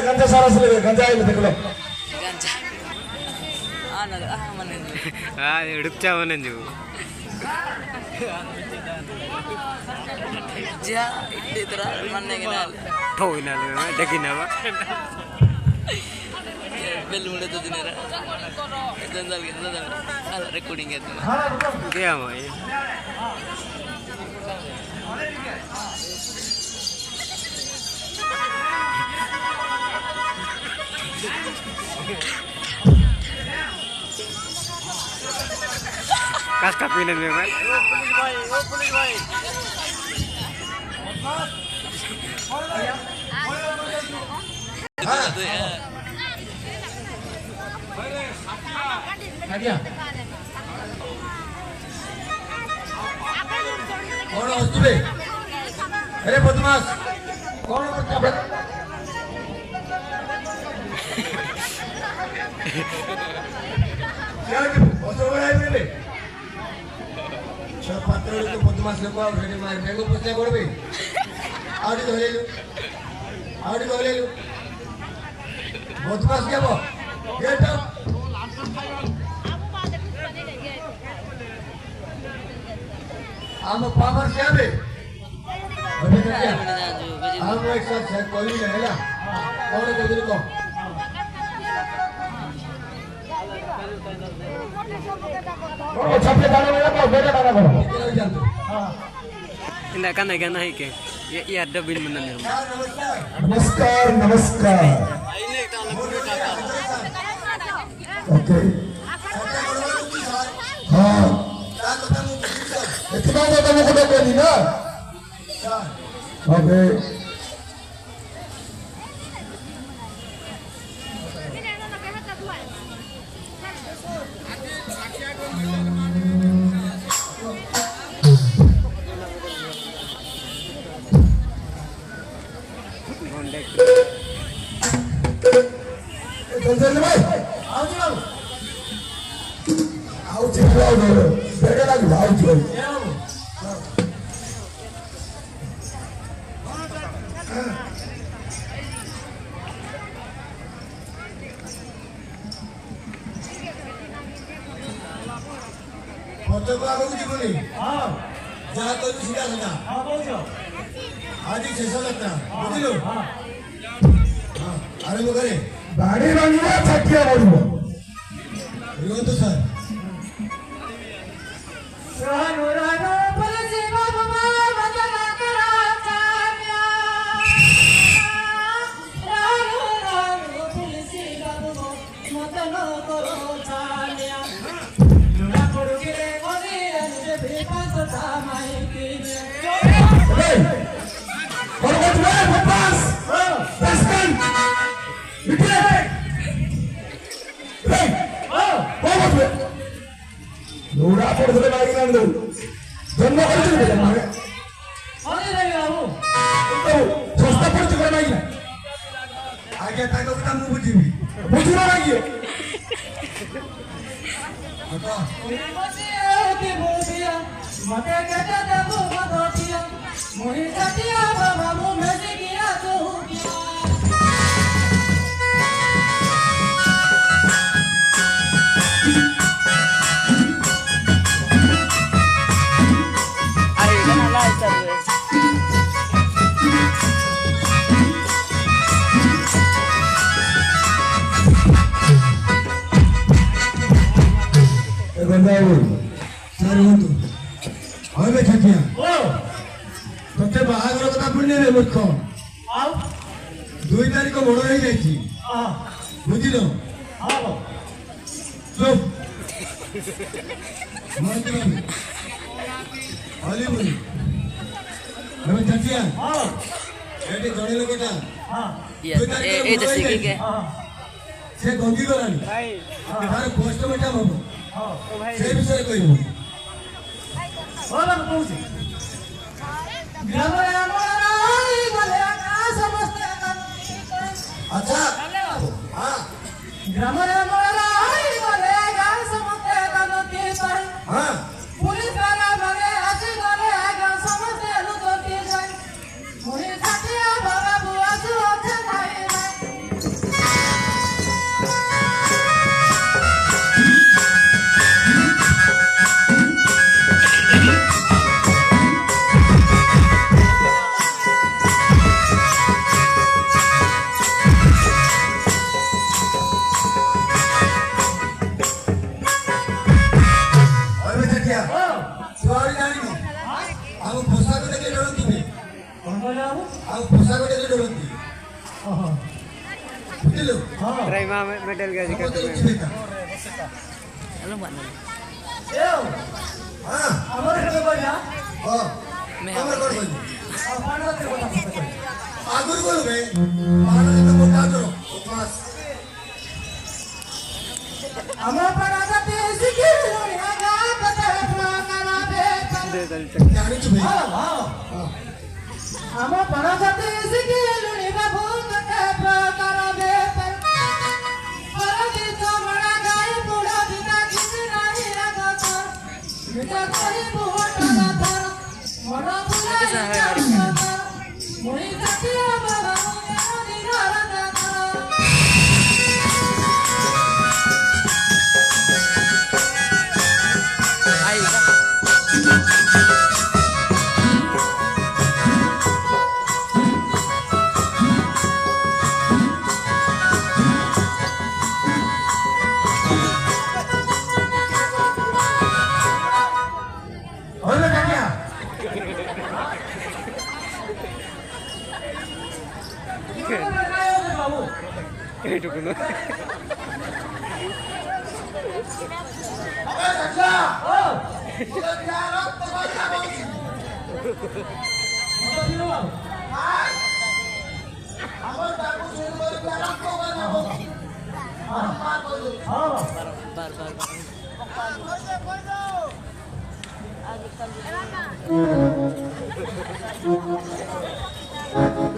गंजा सारा से गंजा देख लो उड़पचा मन जो recording kas kapinan memang police भाई कौन वस्तुले अरे बदमाश कौन क्या पात्र तो बदमाश लोक मैंगो पचा पड़े आउट धरलु बदमाश क्या गेट आम पावर से आबे हम एक साथ कोई नहीं है कौन कहते को छपले दाना वाला को बेटा दाना करो कितना जानते हां इंदा kan है के ये ada bin menan नमस्कार नमस्कार ओके हां सांगतो तर मुकुट केली ना ओके चल भाई आउची बेटा लागला आउची ପ୍ରତ୍ୟେକ ଆଗକୁ ଯିବୁନି ଯାହା କରିବୁ ସିଧା ସିଧା ଆଜି ଶେଷ ଯାତ୍ରା ବୁଝିଲୁ ଆରମ୍ଭ କରେ ଗାଡି ରଙ୍ଗିବା ଛାଟିଆ ପଡିବ ରୁହନ୍ତୁ ସାର୍ लोड़ा पड़े बाइक जन्म सस्ता पड़े बाइक ଆଜ୍ଞା ତାଙ୍କ କଥା ମୁଁ ବୁଝିବି ବୁଝିବ ନାଇଁ ସାର୍ ହୁଅନ୍ତୁ ହଇବେ ଛାଟିଆ ତତେ ବାହାଘର କଥା ପୁଣି ନେବେ ମୂର୍ଖ 2 ତାରିଖ ବଡ଼ ହେଇଯାଇଛି ବୁଝିଲ ଚୁପ୍ ହଲିବୁନି ଏବେ ଛାଟିଆ ଏଠି ଜଣେ ଲୋକଟା 2 ତାରିଖ ସେ ଗଙ୍ଗି ଗଲାଣି ତାର ପୋଷ୍ଟ ମେଟା ହବ ସେ ବିଷୟରେ କହିବୁ ଆଚ୍ଛା ହଁ Prima medal gaji kata Halo Mbak Nani. itu আমার তাকু শুরু করে আরম্ভ করে बार बार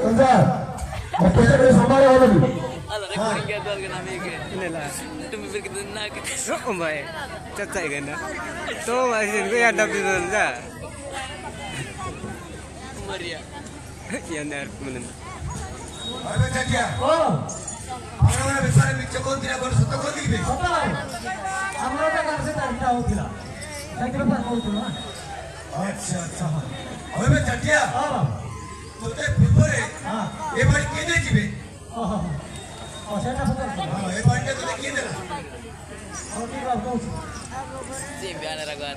Kanjar, macam mana sampai awal ni? ala recording ke dal gana me ke inela tum bir ke na ke so mai chachai gana to asin ko ya dabi da maria ya nar kunen আরে চাচা আমরা বিছারে মিছ কোন দিনা বড় সত্য কোন দিবে আমরা তো কাছে তারিখটা হচ্ছিল সাইকেল পার করছিল না আচ্ছা আচ্ছা হবে চাচা হ্যাঁ তোতে পূর্বরে হ্যাঁ এবারে কে দেখিবে ও সেটা কথা হ্যাঁ এবারে তোতে কে দেলা ওকে বাবা coach si biana ragat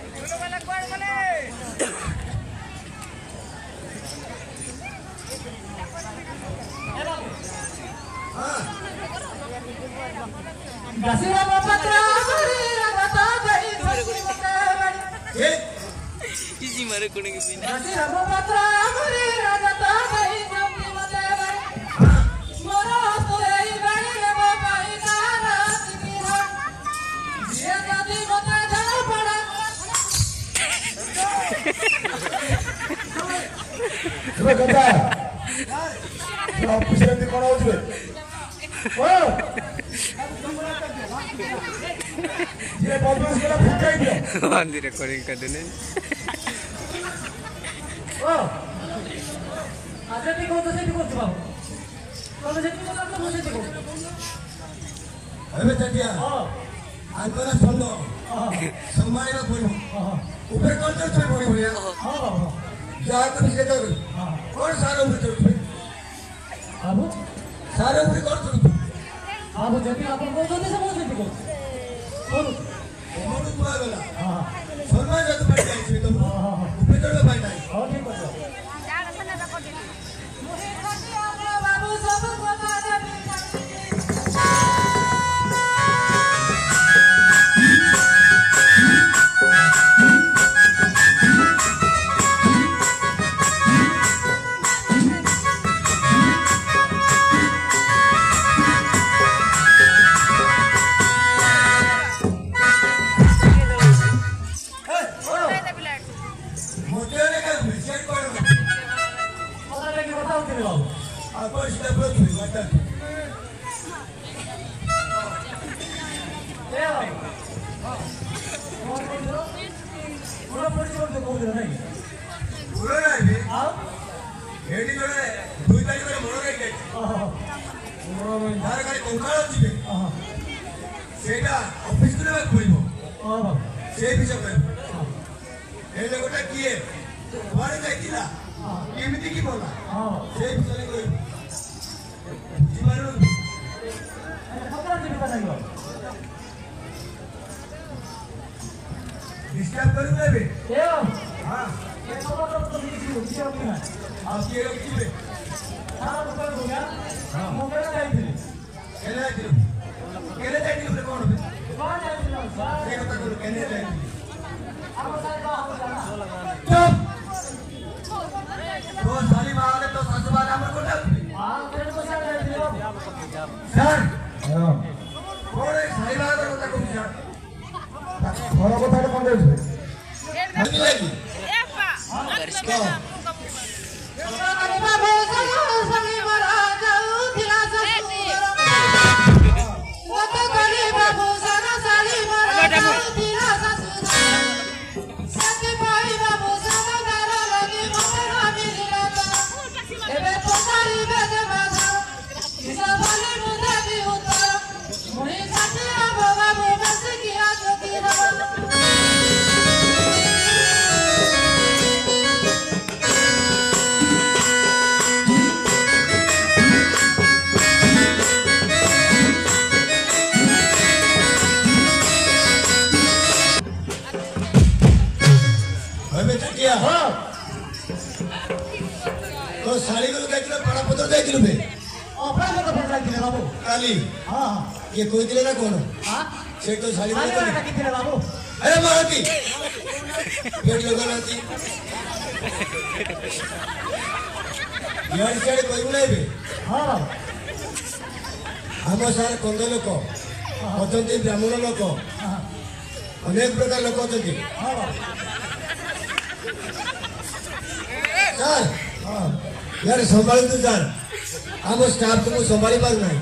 Gasira patra mari ragata gai sasmate কে isi mare kuning pina Gasira patra mari ragata gai sasmate mara torai bani le babai sara tira ye gadi mata jana pada Sudah Kanjar. Office nanti kau nak uji. Oh. Dia bobol sekarang buka dia. andi recording ka dene oh ada di kota saya di kota bang kalau jadi kota apa mau jadi kota হবে চাচা oh Antara সন্দ সম্মানিত পড়ব উপরে কোন চল পড়ব বলিয়া oh bang যা তুমি সেটা করো কোন সারা উপরে চলবে abu সারা উপরে কোন চলবে abu jadi apa mau jadi sama jadi kota oh মন উপরে গলা ah সম্মান যত পাই যাইছে তো উপরে চলবে পাই নাই oh ঠিক আছে বাবু সব কথা জানি মোটে রে কাজ বিচার করো কথা কি কথা হচ্ছে রে বাবু আপন সেটা বলছি কথা এ বাবু পুরো পরিচয় করতে কোন নাই পুরো নাই আও এডি করে 2 তারিখ করে মনে রাখতে তার গাড়ি কোনকাল দিবে সেটা অফিস করে কইব সেই বিষয় কইব এই লোকটা কি ঘরে যাইতিলা এমনি কি বলা সেই বিষয়ে কইব জীবন ডিস্টার্ব করে দেবে হ্যাঁ আর কি এরকম দিবে কেন যাইতিল কেন যাইতিল বলে কোন হবে সেই কথা বলো কেন যাইতিল চুপ তো সালি মাওলে তো সাসুবাদ আমার কোটা স্যার কোন সালি মাওলে কথা কইছ Orang kota ada kau uji. আমি লাগি বাবু সঙ্গে মারা যাও দিলা কত কলি বাবু সারা সালি মারা যাও দিলা সাথে পাই বাবু সারা দারা লাগি মনে আমি দিলা এবে পসারি বেজে বাজা কিসা বলে মুদে দি উত্তর মহি সাথে আবো বাবু বেশি কি আজ দিলা হবে চাকিয়া তো শাড়ি গুলো যাইছিল পাড়া পত্র যাইছিল বে কালি ये कोई दिले ना कौन से तो साली बोले बाबू अरे मारती पेट लगा लाती ଇଆଡ଼େ ସିଆଡ଼େ କହିବୁ ନାହିଁ ଏବେ ହଁ ଆମ ସାର୍ କନ୍ଧ ଲୋକ ଅଛନ୍ତି, ବ୍ରାହ୍ମଣ ଲୋକ, ଅନେକ ପ୍ରକାର ଲୋକ ଅଛନ୍ତି। ସାର୍ ଇଆଡ଼େ ସମ୍ଭାଳନ୍ତୁ ସାର୍, ଆମ ଷ୍ଟାଫ୍କୁ ମୁଁ ସମ୍ଭାଳି ପାରୁନାହିଁ।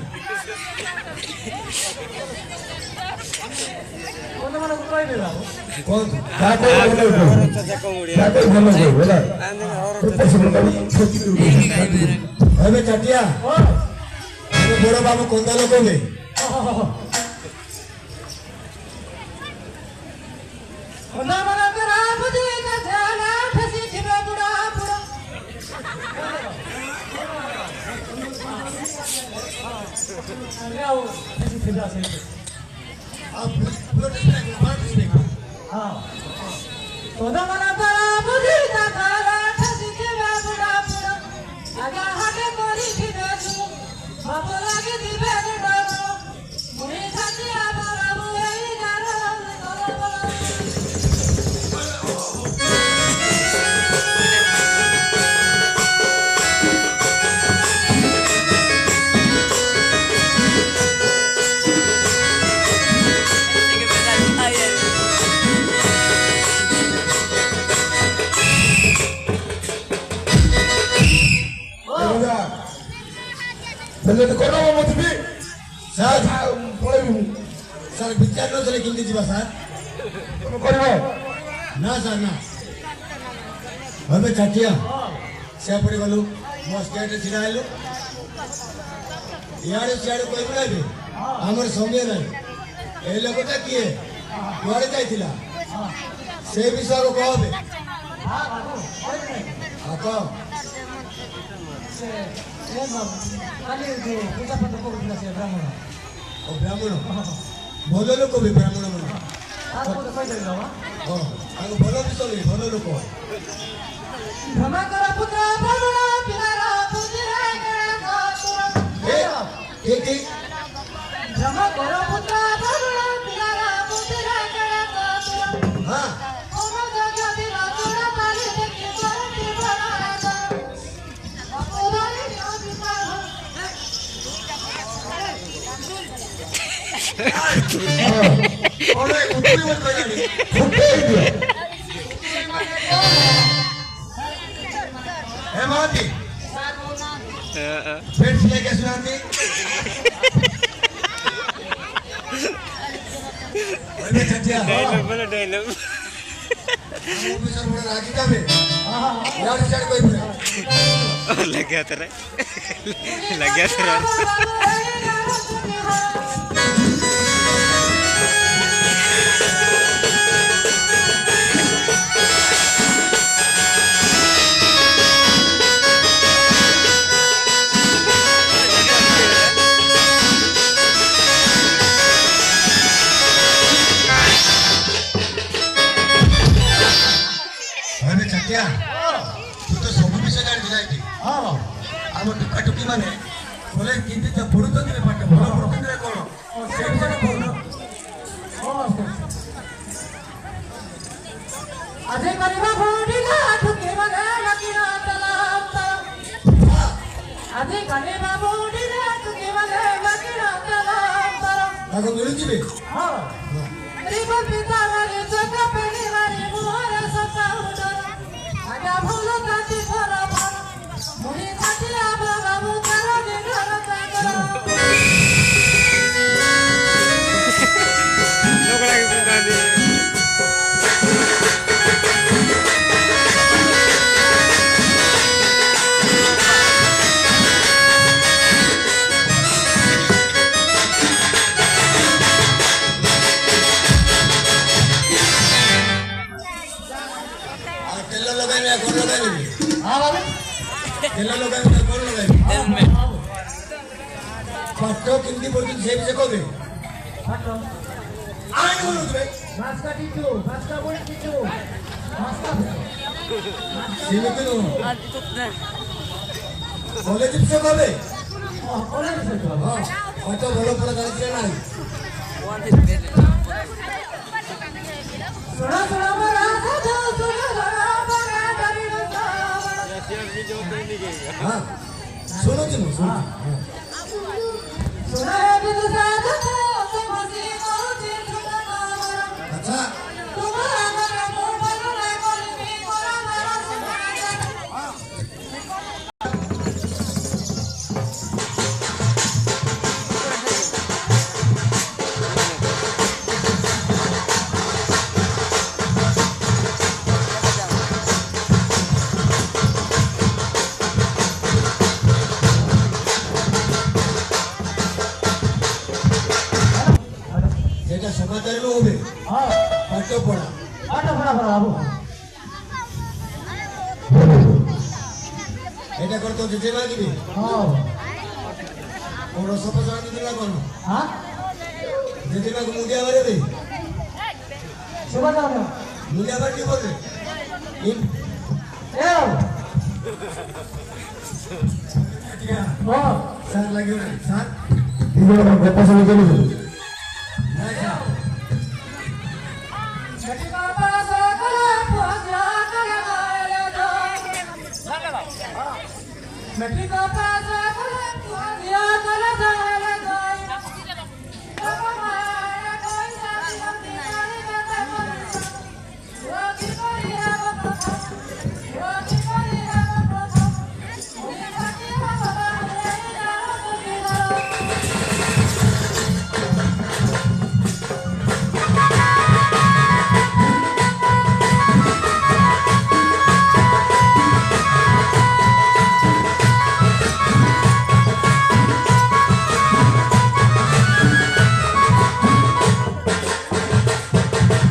ଅନ୍ୟମାନଙ୍କୁ କହିବେ ବାବୁ କୁହନ୍ତୁ। ତାକୁ ଭଲ କହିବୁ ତାକୁ ଭଲ କହିବୁ ହେଲା ଏବେ ଚାଟିଆ ଆମ ବଡ଼ ବାବୁ କନ୍ଧା ଲୋକ ହୁଏ। ଅନ୍ୟମାନଙ୍କର ବୁଦ୍ଧି ଝାଲା ଫସିଥିବେ ବୁଢ଼ା ବୁଢ଼ା ଆଉ କିଛି ଥିଲା ସେଇଠି ଅନ୍ୟମାନଙ୍କର ବୁଦ୍ଧି ଝାଲା ଫସିଥିବେ ବୁଢ଼ା ବୁଢ଼ା ଆଜ୍ଞା ହାଟେ କରିଥିବେ ତୁ ଭାବ ଲାଗିଥିବେ ଡର ମୁଇ ଛାତିଆ ବାବୁ ଏଇ ଗାର ହେଲେ କର ମତେ ବି ସାର୍ ପଳେଇବି ସାର୍ ବିଚାର ନଥିଲେ କେମିତି ଯିବା ସାର୍? ତମେ କରିବ ନା ସାର୍ ନା। ଏବେ ଚାଟିଆ ସେପଟେ ଗଲୁ, ମୋ ଷ୍ଟେଟ୍ରେ ଛିଡ଼ା ହେଲୁ, ଇଆଡ଼େ ସିଆଡ଼େ କହିବୁ ନାହିଁ ଆମର ସମୟ ନାହିଁ। ଏ ଲୋକଟା କିଏ, କୁଆଡ଼େ ଯାଇଥିଲା, ସେ ବିଷୟରେ କହବେ। କହ। କାଲି ଯୋଉ ପୂଜା ପାଠ କରୁଥିଲା ସେ ବ୍ରାହ୍ମଣ ଓ ବ୍ରାହ୍ମଣ ଭଲ ଲୋକ ବି ବ୍ରାହ୍ମଣ ମାନେ ତାକୁ କହିଦେବି ବାବା ତାଙ୍କୁ ଭଲ ବିଷୟ ବି ଭଲ ଲୋକ। ଭ୍ରମାକର ପୁତ୍ର ଭ୍ରମଣ ପିଲାର ବୁଦ୍ଧିରେ ଠିକ ଠିକ ଭ୍ରମାକର ପୁତ୍ର ଭ୍ରମଣ ପିଲାର ବୁଦ୍ଧିରେ ହଁ फिर से क्या सुनाती? अरे चटिया डायलॉग बोलो डायलॉग ऑफिसर बोला राजी का में यार चढ़ कोई बोला लग गया तेरा अरे चटिया तू तो सब विषय जान जाएगी ହଁ ଆମ ଟୁକାଟୁକି ମାନେ ବୋଲେ କେମିତି ତ ପଢୁଛନ୍ତି ପାଠ ଭଲ ପଢୁଛନ୍ତି ନା କଣ ସେ ବିଷୟରେ କହୁନ। ଆଜି କରିବା ବୁଢିଲା ଠୁକିବା ଲକିର ତଲାପ ଆଜି କରିବା ବୁଢିଲା ଠୁକିବା ଲକିର ତଲାପ ତାକୁ ମିଳୁଛି ହଁ ରିବଲ ପିତା ମାରି ଚକ ପେଣି ମାରି ମୁହଁରେ ସତା ଉଡର ଆଗା ଭଲ କାଟି ଘର ଭଲ ମୁଣି କାଟିଲା ବାବୁ ତାର ଘର ତାଙ୍କର लोगड़ा के बता दे ତେଲ ଲଗାଇବି ନା କଣ ଲଗାଇବି ହଁ ବାବୁ ତେଲ ଲଗାଇବି ନା କଣ ଲଗାଇବି ପାଠ କେମିତି ପଢୁଛନ୍ତି ସେ ବିଷୟ କହିବେ ଆଣି ବୋଲୁଥିବେ ମାସ୍କା ଟିଚୁ ମାସ୍କା ବୋଳି ଟିଚୁ ମାସ୍କା ସେମିତି ନୁହଁ କଲେଜ ବିଷୟ କହିବେ କଲେଜ ସହିତ ହଁ ପାଠ ଭଲ ପଢା ଚାଲିଛି ନା ନାହିଁ ଶୁଣ ଶୁଣ ମରା ସାଧୁ ଶୁଣ ଶୁଣ ମରା ଡରିବ हाँ सुनो सुनो सुनो सुना है बिनु साथ तो मसी को चिंता ना अच्छा तुम्हारा मेरा मोर बना कोई भी कोरा मेरा सुना এটা সমাচার হবে हाँ পাঠ পড়া आटा बड़ा बड़ा बाबू এটা করতে যেতে লাগবে हाँ ওর সপসা দিতে লাগবে हाँ যেতে লাগবে মুদিয়া বারে দে सुबह जाओ ना মুদিয়া বারে কি বলবে ए हाँ স্যার লাগিও না স্যার इधर गप्पा सुन के नहीं না স্যার छठी बाबा सकला पूजा करवाए दो छठी बाबा सकला पूजा करवाए दो हमारा कोई साथी हमने नहीं बता वो की करिया बाबा वो की करिया बाबा ये बाकी बाबा ये ना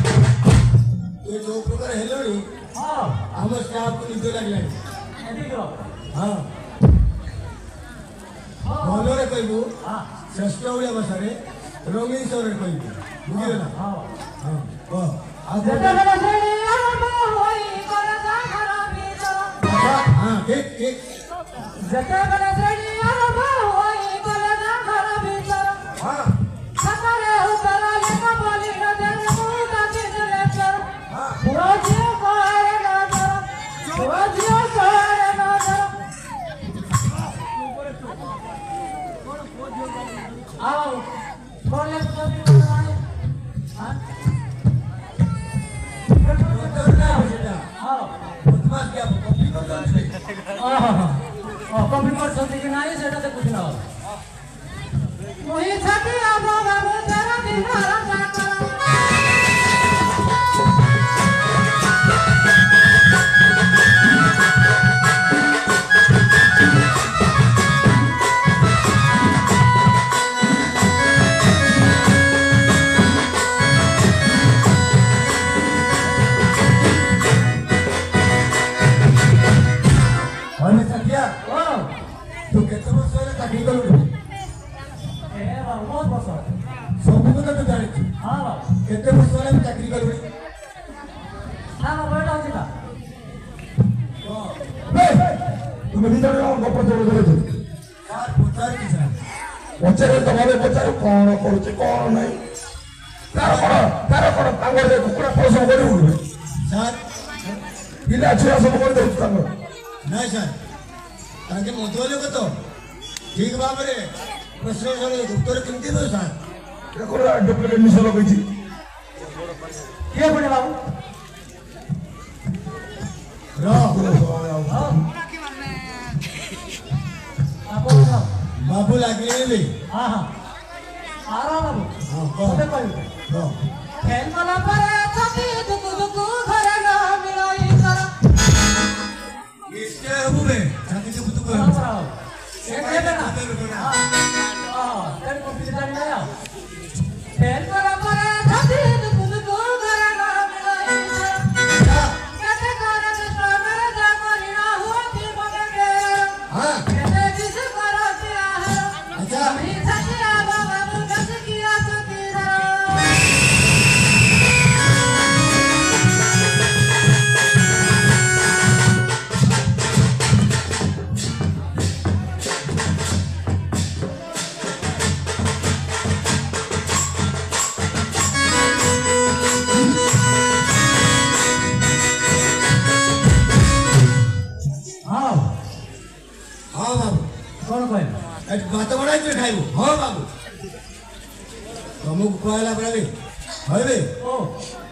ये जो प्रकार हेलो नी हाँ हम स्टाफ को निदो लागले ऐसे करो हां ଭଲରେ କହିବୁ हाँ ଶ୍ରେଷ୍ଠ ଓଡ଼ିଆ ଭାଷାରେ ରଙ୍ଗୀନ ସ୍ୱରରେ କହିବୁ ବୁଝିଲେ ନା हाँ ହଁ କହ ଆଉ ଯେତେବେଳେ ଶ୍ରେଣୀ ଆରମ୍ଭ ହୋଇ କରଜା ଘର ଭିତର ହଁ ଠିକ ଠିକ ଯେତେବେଳେ ଶ୍ରେଣୀ ଆରମ୍ଭ ହୋଇ କରଜା ଘର ଭିତର ହଁ ସକାଳେ ଉତ୍ତର ଲେଖ ବୋଲି ନଦେଲେ ମୁଁ ତାକିରେ ଲେଖର ହଁ ପୁଅ ଝିଅ କରେ ନଜର ପୁଅ ଝିଅ କରେ ନଜର आओ कौन ले तो भी हाँ ସେଟା हाँ ବଦମାସ क्या କପି କରୁଛନ୍ତି कॉपी कर सकते कि नहीं सेटा तो कुछ ना हो ମୁହିଁ ଛାତି ଆବ ବାବୁ ତେର ଦିନ ରଜା କର ଅନେ ସାଥିଆ ओ ତୁ କେତେ ବର୍ଷ ହେଲା ଚାକିରି କଲୁଣି ए बाबू बहुत पसंद ସବୁ କଥା ତୁ ଜାଣିଛୁ हाँ बाबू କେତେ ବର୍ଷ ହେଲା ମୁଁ ଚାକିରି କଲୁଣି हाँ बाबू बेटा होती था তুমি ভিতরে গপ চলে চলেছো ସାର୍ ପଚାରୁଛି ସାର୍ ପଚାରେ ତମେ ପଚାର କଣ କରୁଛି କଣ ନାହିଁ ତାର କଣ ତାଙ୍କର କୁକୁଡ଼ା ପରିଶ୍ରମ କରିବୁ ସାର୍ ପିଲା ଛୁଆ ସବୁ କରିଦେଉଛି ତାଙ୍କର ନାଇଁ ସାର୍ ତାଙ୍କେ ମଧୁଆ ଲୋକ ତ ଠିକ ଭାବରେ ପ୍ରଶ୍ନ ଉତ୍ତର କେମିତି ଦେବ ସାର୍ ଦେଖ ଡୁପ୍ଲିକେଟ ନିଶ ଲଗେଇଛି किए पड़े बाबू ରହ हाँ आप बताओ ବାବୁ ଲାଗିଲେ हाँ हाँ आ रहा बाबू ହଁ सबे କହ कोई ରହ ଫେନ୍ କଲା ପରେ ଛାତି ଦୁକୁ ଦୁକୁ ଘରେ ନ ମିଳଇ କର ଇଷ୍ଟେ ହେବୁ ବେ ଛାତି ଦୁକୁ ଦୁକୁ हाँ ହେବୁ बराबर एक है बेटा हाँ हाँ तेरे को पीछे जाने आया ଫେନ୍ କଲା ପରେ ଛାତି ଦୁକୁ ଦୁକୁ ଘରେ ନ ମିଳଇ କର କେତେ କର କଷ୍ଟ mere ଯା କରି ନା ହୁଅନ୍ତି ମନେ ଡେର ହଁ କେତେ ବିଷ କରନ୍ତି ଆହାର ଆଚ୍ଛା ମୁହିଁ ଛାତି ଆବ ବାବୁ କାସିକି ଆସନ୍ତି ଧର हाँ हाँ हाँ बाबू कौन कहे भात बड़ा खाइबू हाँ बाबू तुमको कहला पड़े हवे ओ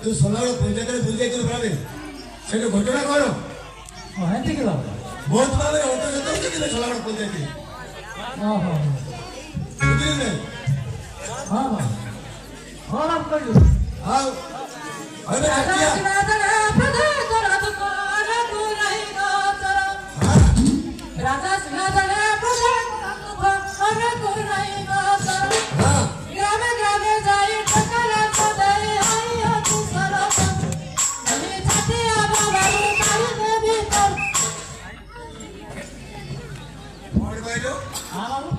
तू सोनार पंचायत भूल जाइए पड़े से घटना कौन हेंती के बाबू बहुत भाव सोनार पंचायत हाँ हाँ बुझे नहीं हाँ हाँ हाँ आप कर लो हाँ हवे राजा सिंहासने प्रधान करत कोण कुणाही गोचर राजा सिंहासने प्रधान करत कोण कुणाही गोचर हाँ ग्रामे ग्रामे जाई टकला सदै आई होती सरस मी छाती बाबू काई दे भीतर कौन कहलो हाँ बाबू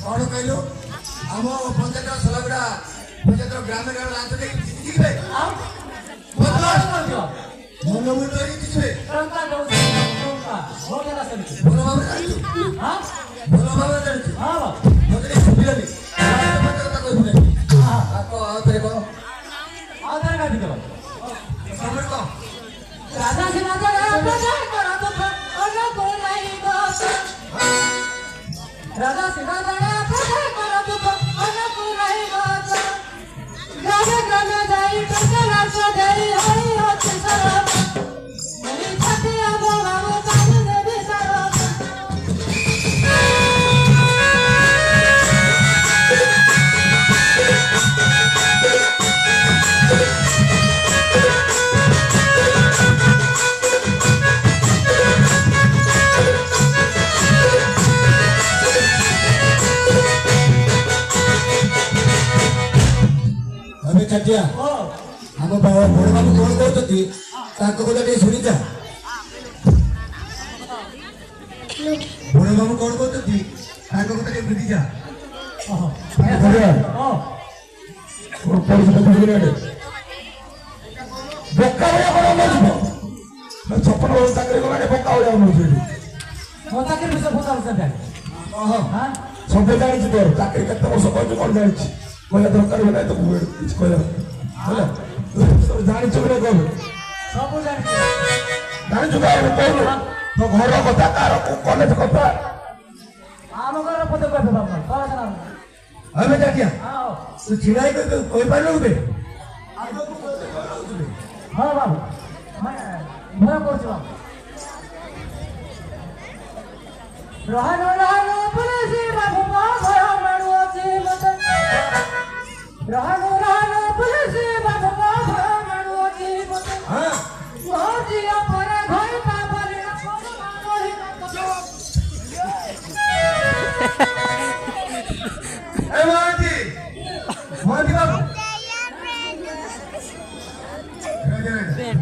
कौन कहलो आम पंचायत सलागुड़ा पंचायत ग्रामीण लांच जितबे आओ बदमाश कर दियो मन मुंड जितबे टंका दो टंका हो गया सर ଭଲ ଭାବରେ ଜାଣିଛୁ हाँ ଭଲ ଭାବରେ ଜାଣିଛୁ हाँ बाबू ମୋତେ ଟିକେ ଶୁଭିଲାନି କଥା କହିବୁନି हाँ ଆକ ଆଉ ଥରେ କହ आधार कार्ड दो ସମୟ କହ राजा सिंहासने प्रधान करत कोण कुणाही गोचर राजा सिंहासने प्रधान करत कोण कुणाही गोचर ग्रामे ग्रामे जाई टकला सदै आई होती सरस मी छाती बाबू काई दे भीतर ଆମେ କାଟିଆ ओ ଆମ ବଡ଼ ବାବୁ କଣ କହୁଛନ୍ତି ତାଙ୍କ କଥା ଟିକେ ଶୁଣିଯା ବଡ଼ ବାବୁ କଣ କହୁଛନ୍ତି ତାଙ୍କ କଥା ଟିକେ ବୁଝିଯା ओ ବୋକା ଭଳିଆ କଣ ଅନୁଯିବ ଛପନ ବର୍ଷ ଚାକିରି କଲାଣି ବୋକା ଭଳିଆ ଅନୁଛି वो ताकि मुझे पता नहीं चलता हाँ ସବୁ ଜାଣିଛି ତୋର ଚାକିରି କେତେ ବର୍ଷ କରିଛୁ କଣ ଜାଣିଛି କହିବା ଦରକାର ବି ନାହିଁ ତାକୁ କିଛି କହିବା ହେଲା ଜାଣିଛୁ କି ନାହିଁ କହିବୁ सब जानते ଜାଣିଛୁ କାହାର କହୁନୁ ତୋ ଘର କଥା କାହାର କଲେଜ କଥା आम घर पते कहते बाबू कौन सा नाम ଆମେ କାଟିଆ आओ ତୁ ଛିଡ଼ା ହେଇ କହିପାରିଲୁ ବେ हाँ बाबू मैं भय करछु बाबू रहनो रहनो पुलिस बाबू मा भय मारू अछि मते रहनो रहनो पुलिस बाबू मा भय मारू अछि मते ହଁ मोजिया परे घोई का बलि छोड़ मारोहि ଏ ମହାନ୍ତି ମହାନ୍ତି ବାବୁ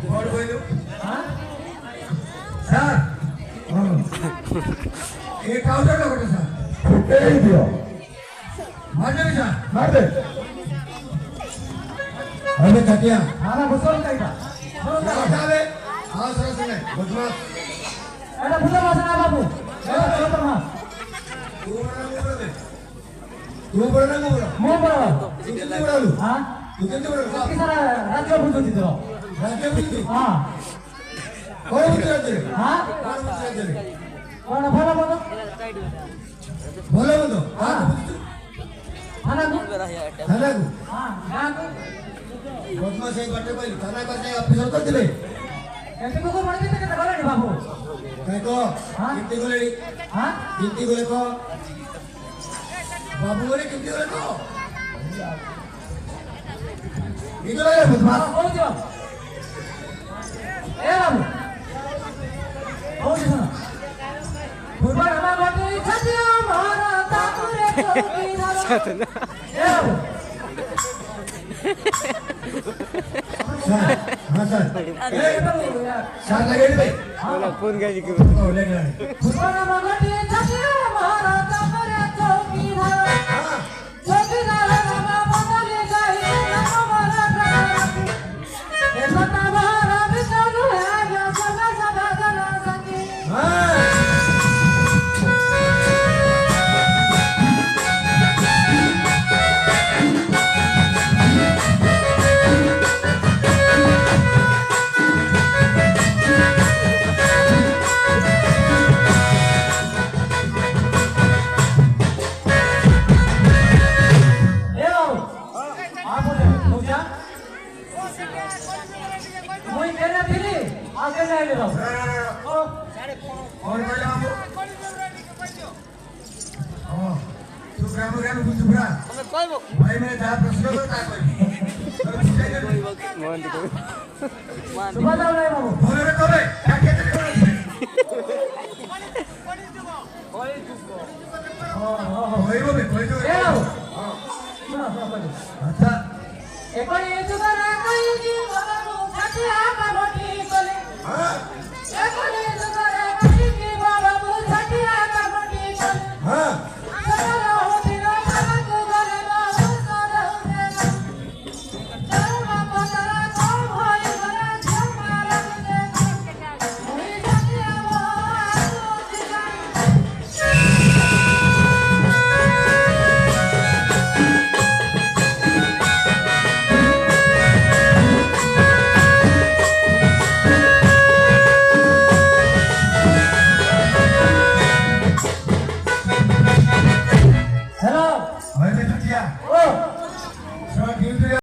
କଣ କହିଲୁ हां ସାର୍ ଏ କାଉଣ୍ଟର ଗୋଟେ ସାର୍ ଫୁଟେଇ ଦିଅ ମାରିଦେବି ସାର୍ ମାରିଦେ ଆମେ କାଟିଆ हां बुसोल काइटा କଥାବେ ଆଉ ସର ଶୁଣେ ବଦମାସ एटा बुसोल वासना बाबू ए तो मां ତୁ ବଡ଼ ନା ମୁଁ ବଡ଼ मो बड़ा ତୁ କେମିତି ବଡ଼ ହେଲୁ हां ତୁ କେମିତି ବଡ଼ ହେଲୁ की सारा राज्य बुझुती तो ରାଜ୍ୟ ବୁଝିଛୁ हां କଣ ବୁଝି ରାଜ୍ୟରେ हां କଣ ବୁଝି ରାଜ୍ୟରେ कोन भलो बोलो ଭଲ ମନ୍ଦ କାହାକୁ ବୁଝିଛୁ थाना को ଥାନାକୁ हां गां को ବଦମାସ ହେଇ ବାଟେ ପାଇଲୁ ଥାନା ପାଖରେ ଅଫିସର କରିଥିଲେ एते को पड़ देते के गलानी बाबू କାଇଁ କହ ହଁ? କେମିତି ଗଲେଣି हां କେମିତି ଗଲେ କହ ବାବୁ ଗଲେ କେମିତି ଗଲେ କହ କେମିତି ଗଲେ ବଦମାସ बोल दियो ए बाबू ओ सुनो फुटबॉल हमारा गोटी छतिया मारा ताकुरे चौकी धारा ए बाबू ସାର୍ ହଁ ସାର୍ ए बाबू यार ସାର୍ ଲଗେଇଲି ଭାଇ फोन गाड़ी के ଓ ଲାଗିଲାଣି फुटबॉल गोटी छतिया मारा ताकुरे चौकी धारा ହଁ चौकी धारा नाम बदली जाई नाम मारा राखी ए सता मारा बिचारू है या सदा सदा जना सकी ହଁ Thank आइले बाबू और कहले बाबू तू ग्राम ग्राम बुझुरा भाई मैं जा प्रश्न तो ता कोई मोहन को सुबह जाऊ नाही बाबू बोले रे कबे